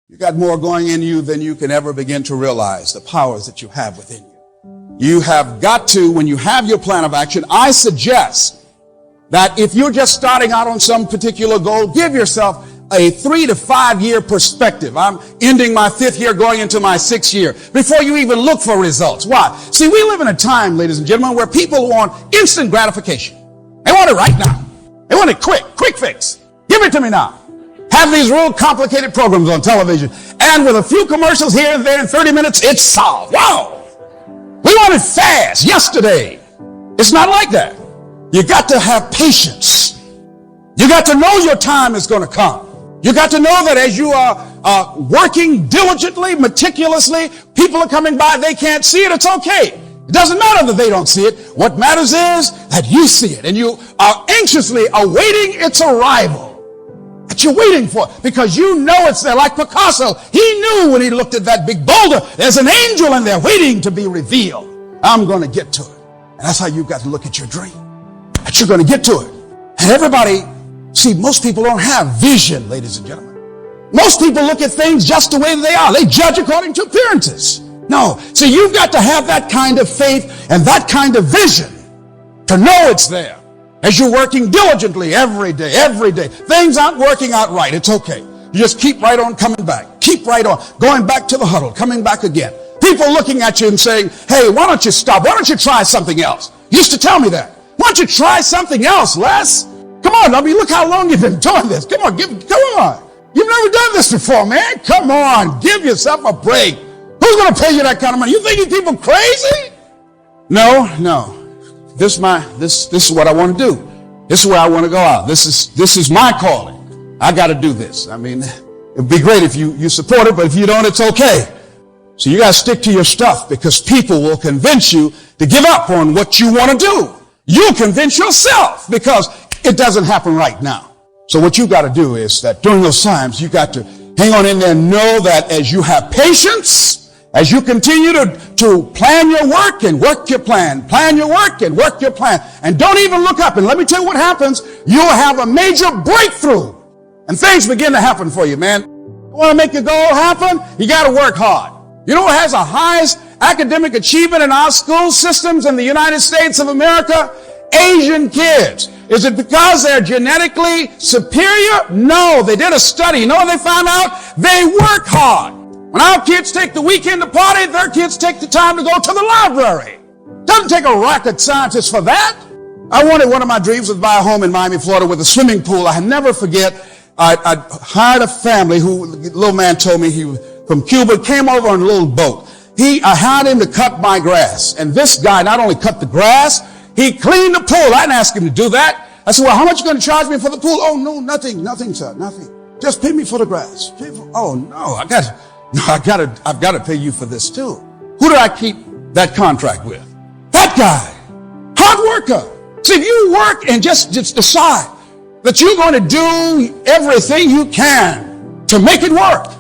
You got more going in you than you can ever begin to realize, the powers that you have within you. You have got to, when you have your plan of action, I suggest that if you're just starting out on some particular goal, give yourself a 3 to 5 year perspective. I'm ending my 5th year, going into my 6th year, before you even look for results. Why? See, we live in a time, ladies and gentlemen, where people want instant gratification. They want it right now. They want it quick fix. Give it to me now. Have these real complicated programs on television, and with a few commercials here and there in 30 minutes, it's solved. Wow! We want it fast, yesterday. It's not like that. You got to have patience. You got to know your time is going to come. You got to know that as you are working diligently, meticulously, people are coming by, they can't see it, it's okay. It doesn't matter that they don't see it. What matters is that you see it, and you are anxiously awaiting its arrival. That you're waiting for, because you know it's there. Like Picasso, he knew when he looked at that big boulder, there's an angel in there waiting to be revealed. I'm going to get to it. And that's how you've got to look at your dream, that you're going to get to it. And everybody, see, most people don't have vision, ladies and gentlemen. Most people look at things just the way they are. They judge according to appearances. No, see, you've got to have that kind of faith and that kind of vision to know it's there. As you're working diligently every day, things aren't working out right. It's okay. You just keep right on coming back. Keep right on going back to the huddle, coming back again. People looking at you and saying, hey, why don't you stop? Why don't you try something else? You used to tell me that. Why don't you try something else, Les? Come on, I mean, look how long you've been doing this. Come on, come on. You've never done this before, man. Come on, give yourself a break. Who's going to pay you that kind of money? You think these people crazy? No. This is what I want to do. This is where I want to go out. This is my calling. I got to do this. I mean, it'd be great if you support it, but if you don't, it's okay. So you got to stick to your stuff, because people will convince you to give up on what you want to do. You'll convince yourself, because it doesn't happen right now. So what you got to do is that during those times, you got to hang on in there and know that as you have patience, as you continue to plan your work and work your plan, plan your work and work your plan, and don't even look up. And let me tell you what happens. You'll have a major breakthrough, and things begin to happen for you, man. You want to make your goal happen? You got to work hard. You know what has the highest academic achievement in our school systems in the United States of America? Asian kids. Is it because they're genetically superior? No, they did a study. You know what they found out? They work hard. When our kids take the weekend to party, their kids take the time to go to the library. Doesn't take a rocket scientist for that. I wanted, one of my dreams was to buy a home in Miami, Florida with a swimming pool. I never forget, I hired a family who, the little man told me he was from Cuba, came over on a little boat. I hired him to cut my grass. And this guy not only cut the grass, he cleaned the pool. I didn't ask him to do that. I said, well, how much are you going to charge me for the pool? Oh, no, nothing, sir, nothing. Just pay me for the grass. Oh, no, I've got to pay you for this too. Who did I keep that contract with? That guy. Hard worker. See, if you work and just decide that you're going to do everything you can to make it work.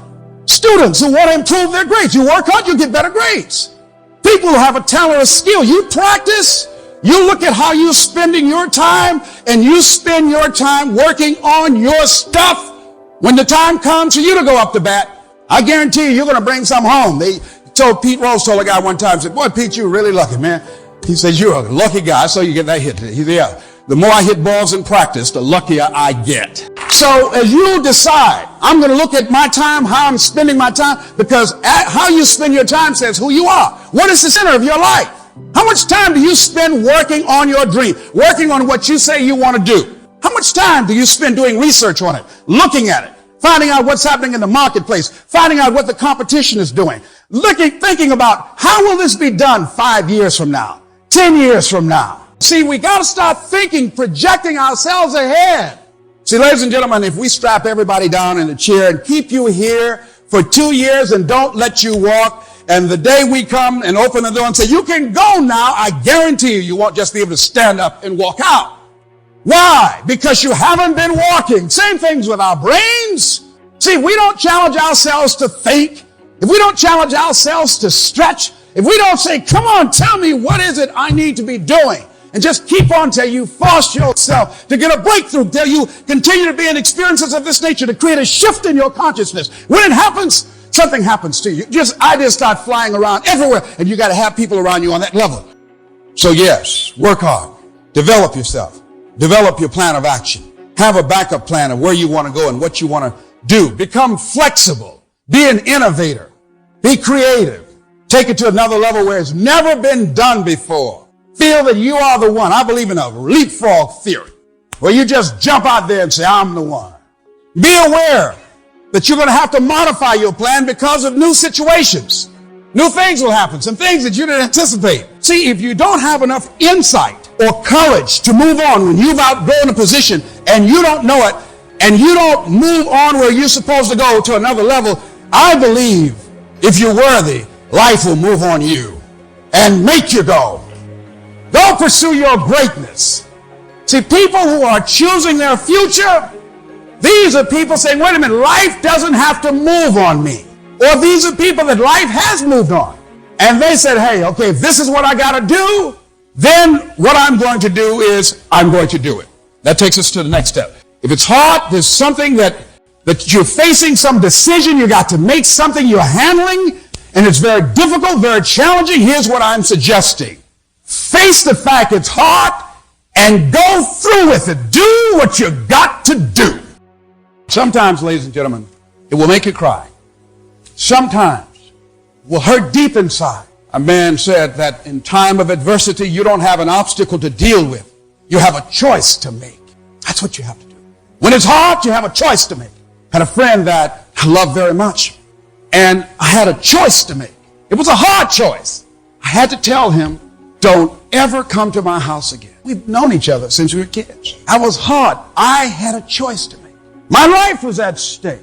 Students who want to improve their grades, you work hard, you get better grades. People who have a talent or skill, you practice, you look at how you're spending your time, and you spend your time working on your stuff. When the time comes for you to go up to bat, I guarantee you, you're going to bring some home. Pete Rose told a guy one time, said, boy, Pete, you're really lucky, man. He says, you're a lucky guy, so you get that hit. He said, yeah, the more I hit balls in practice, the luckier I get. So as you decide, I'm going to look at my time, how I'm spending my time, because how you spend your time says who you are. What is the center of your life? How much time do you spend working on your dream, working on what you say you want to do? How much time do you spend doing research on it, looking at it, finding out what's happening in the marketplace, finding out what the competition is doing, thinking about how will this be done 5 years from now, 10 years from now? See, we got to start thinking, projecting ourselves ahead. See, ladies and gentlemen, if we strap everybody down in a chair and keep you here for 2 years and don't let you walk, and the day we come and open the door and say, you can go now, I guarantee you won't just be able to stand up and walk out. Why? Because you haven't been walking. Same things with our brains. See, we don't challenge ourselves to think. If we don't challenge ourselves to stretch, if we don't say, come on, tell me what is it I need to be doing, and just keep on till you force yourself to get a breakthrough, till you continue to be in experiences of this nature, to create a shift in your consciousness. When it happens, something happens to you. Ideas start flying around everywhere, and you got to have people around you on that level. So yes, work hard. Develop yourself. Develop your plan of action. Have a backup plan of where you want to go and what you want to do. Become flexible. Be an innovator. Be creative. Take it to another level where it's never been done before. Feel that you are the one. I believe in a leapfrog theory, where you just jump out there and say, I'm the one. Be aware that you're going to have to modify your plan because of new situations. New things will happen, some things that you didn't anticipate. See, if you don't have enough insight or courage to move on when you've outgrown a position and you don't know it, and you don't move on where you're supposed to go to another level, I believe if you're worthy, life will move on you and make you go. Go pursue your greatness. See, people who are choosing their future, these are people saying, wait a minute, life doesn't have to move on me. Or these are people that life has moved on. And they said, hey, okay, if this is what I got to do, then what I'm going to do is I'm going to do it. That takes us to the next step. If it's hard, there's something that you're facing, some decision, you got to make something you're handling, and it's very difficult, very challenging. Here's what I'm suggesting. Face the fact it's hard and go through with it. Do what you got to do. Sometimes, ladies and gentlemen, it will make you cry. Sometimes it will hurt deep inside. A man said that in time of adversity, you don't have an obstacle to deal with. You have a choice to make. That's what you have to do. When it's hard, you have a choice to make. I had a friend that I love very much, and I had a choice to make. It was a hard choice. I had to tell him, don't ever come to my house again. We've known each other since we were kids. I was hard. I had a choice to make. My life was at stake.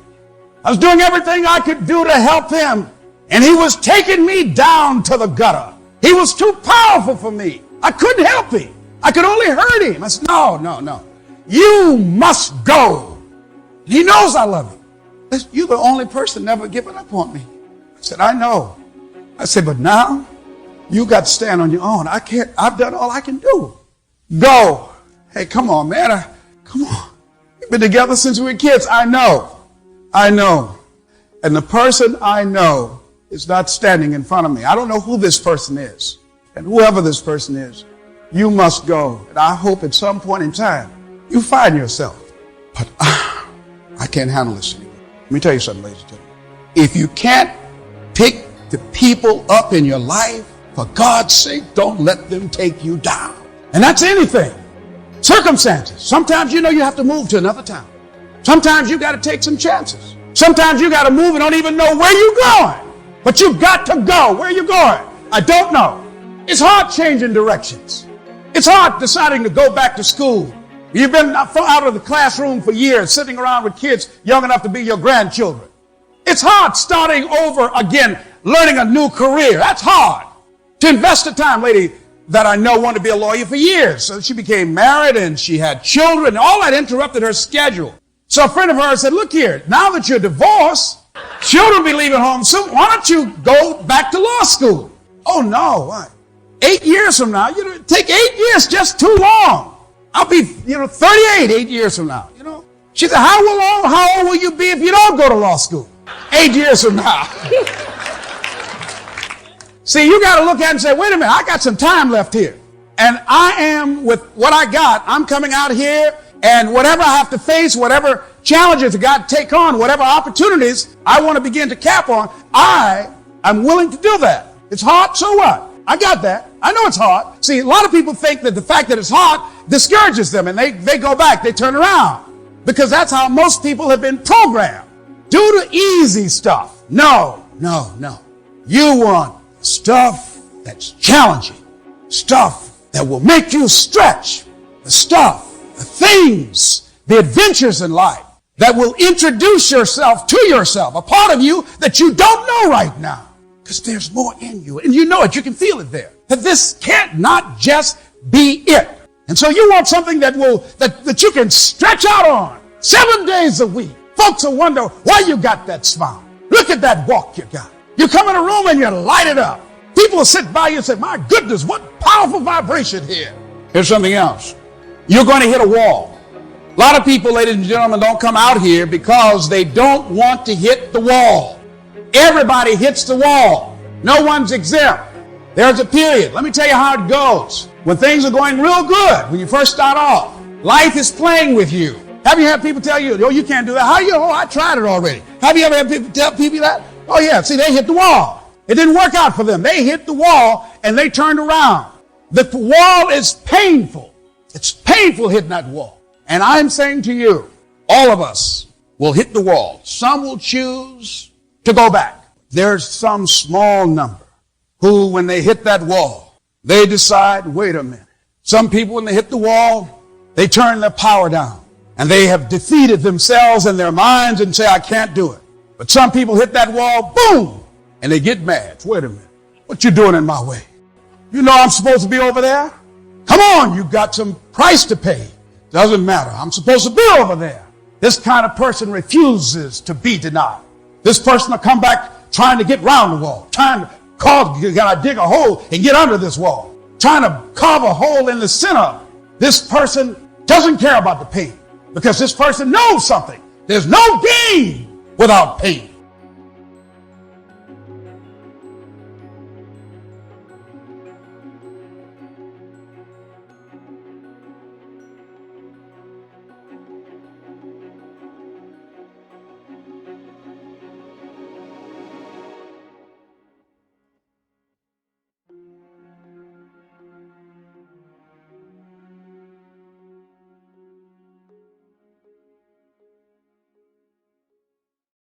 I was doing everything I could do to help him, and he was taking me down to the gutter. He was too powerful for me. I couldn't help him. I could only hurt him. I said, no. You must go. He knows I love him. You're the only person never giving up on me. I said, I know. I said, but now you got to stand on your own. I can't. I've done all I can do. Go. Hey, come on, man. Come on. We've been together since we were kids. I know. And the person I know is not standing in front of me. I don't know who this person is. And whoever this person is, you must go. And I hope at some point in time, you find yourself. But I can't handle this anymore. Let me tell you something, ladies and gentlemen. If you can't pick the people up in your life, for God's sake, don't let them take you down. And that's anything. Circumstances. Sometimes you have to move to another town. Sometimes you got to take some chances. Sometimes you got to move and don't even know where you're going. But you've got to go. Where are you going? I don't know. It's hard changing directions. It's hard deciding to go back to school. You've been out of the classroom for years, sitting around with kids young enough to be your grandchildren. It's hard starting over again, learning a new career. That's hard. To invest the time, lady that I know wanted to be a lawyer for years. So she became married and she had children. All that interrupted her schedule. So a friend of hers said, look here, now that you're divorced, children will be leaving home soon. Why don't you go back to law school? Oh, no. Why? 8 years from now, take 8 years, just too long. I'll be, 38 8 years from now, She said, how old will you be if you don't go to law school? 8 years from now. See, you got to look at it and say, wait a minute, I got some time left here. And I am, with what I got, I'm coming out here, and whatever I have to face, whatever challenges I got to take on, whatever opportunities I want to begin to cap on, I'm willing to do that. It's hard, so what? I got that. I know it's hard. See, a lot of people think that the fact that it's hard discourages them, and they go back, they turn around. Because that's how most people have been programmed. Do the easy stuff. No. You want stuff that's challenging, stuff that will make you stretch, the things, the adventures in life that will introduce yourself to yourself, a part of you that you don't know right now, because there's more in you, and you know it, you can feel it there, that this can't not just be it. And so you want something that you can stretch out on 7 days a week. Folks will wonder why you got that smile. Look at that walk you got. You come in a room and you light it up. People will sit by you and say, my goodness, what powerful vibration here. Here's something else. You're going to hit a wall. A lot of people, ladies and gentlemen, don't come out here because they don't want to hit the wall. Everybody hits the wall. No one's exempt. There's a period. Let me tell you how it goes. When things are going real good, when you first start off, life is playing with you. Have you had people tell you, oh, you can't do that? How you? Oh, I tried it already. Have you ever had people tell people that? Oh, yeah. See, they hit the wall. It didn't work out for them. They hit the wall and they turned around. The wall is painful. It's painful hitting that wall. And I'm saying to you, all of us will hit the wall. Some will choose to go back. There's some small number who, when they hit that wall, they decide, wait a minute. Some people, when they hit the wall, they turn their power down. And they have defeated themselves and their minds and say, I can't do it. But some people hit that wall, boom, and they get mad. Wait a minute. What you doing in my way? You know I'm supposed to be over there? Come on, you've got some price to pay. Doesn't matter. I'm supposed to be over there. This kind of person refuses to be denied. This person will come back trying to get round the wall, trying to dig a hole and get under this wall, trying to carve a hole in the center. This person doesn't care about the pain because this person knows something. There's no gain without pain.